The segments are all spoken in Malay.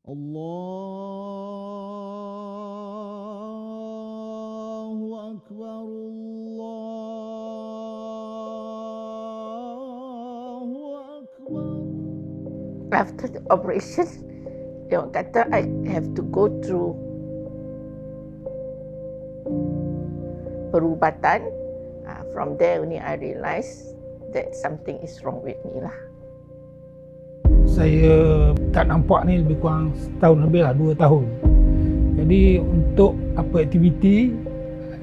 Allahu Akbar, Allahu Akbar. After the operation, dia orang kata I have to go through perubatan. From there only I realise that something is wrong with me lah. Saya tak nampak ni lebih kurang setahun lebih lah, 2 tahun. Jadi untuk apa aktiviti,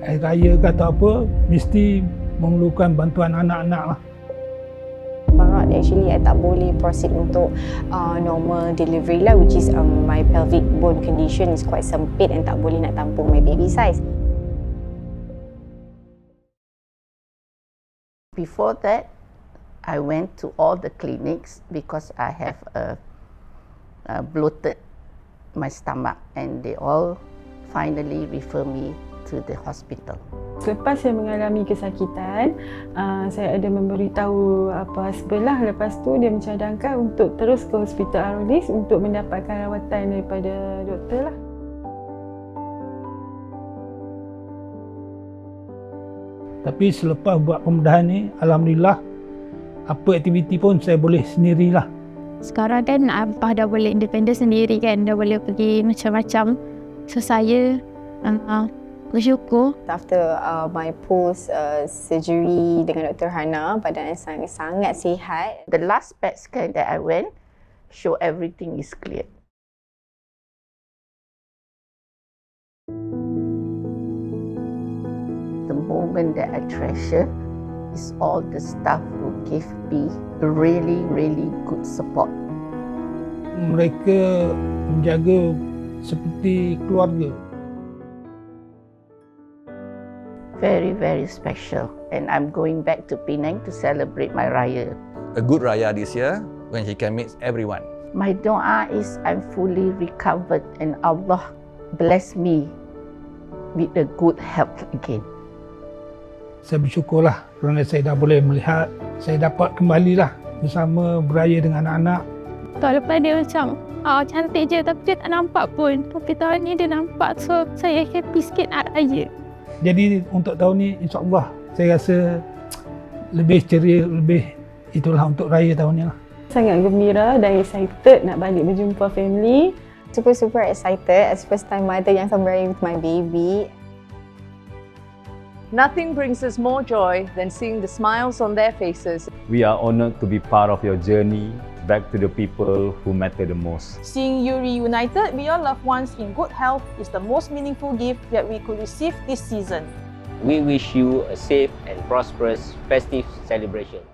hari raya ke atau apa, mesti memerlukan bantuan anak-anak lah. Barat actually I tak boleh proceed untuk normal delivery lah, which is my pelvic bone condition is quite sempit and tak boleh nak tampung my baby size. Before that, I went to all the clinics because I have bloated my stomach, and they all finally refer me to the hospital. Selepas saya mengalami kesakitan, saya ada memberitahu husband lah. Lepas tu dia mencadangkan untuk terus ke Hospital Arolis untuk mendapatkan rawatan daripada doktor lah. Tapi selepas buat pembedahan ni, alhamdulillah, apa aktiviti pun saya boleh sendirilah. Sekarang kan Abah dah boleh independen sendiri kan, dah boleh pergi macam-macam. So saya bersyukur. After my post surgery dengan Dr. Hana, badan saya sangat sihat. The last PET scan that I went show everything is clear. The moment that I treasure is all the staff who give me really good support. Mereka menjaga seperti keluarga. Very special, and I'm going back to Penang to celebrate my Raya. A good Raya this year when he can meet everyone. My doa is I'm fully recovered and Allah bless me with a good health again. Saya bersyukurlah kerana saya dah boleh melihat, saya dapat kembalilah bersama beraya dengan anak-anak. Tahun lepas dia macam cantik je tapi dia tak nampak pun. Tapi tahun ni dia nampak, so saya happy sikit nak raya. Jadi untuk tahun ni insya-Allah saya rasa lebih ceria, lebih itulah untuk raya tahun ni lah. Sangat gembira dan excited nak balik berjumpa family. Super excited as first time mother yang kembali with my baby. Nothing brings us more joy than seeing the smiles on their faces. We are honoured to be part of your journey back to the people who matter the most. Seeing you reunited with your loved ones in good health is the most meaningful gift that we could receive this season. We wish you a safe and prosperous festive celebration.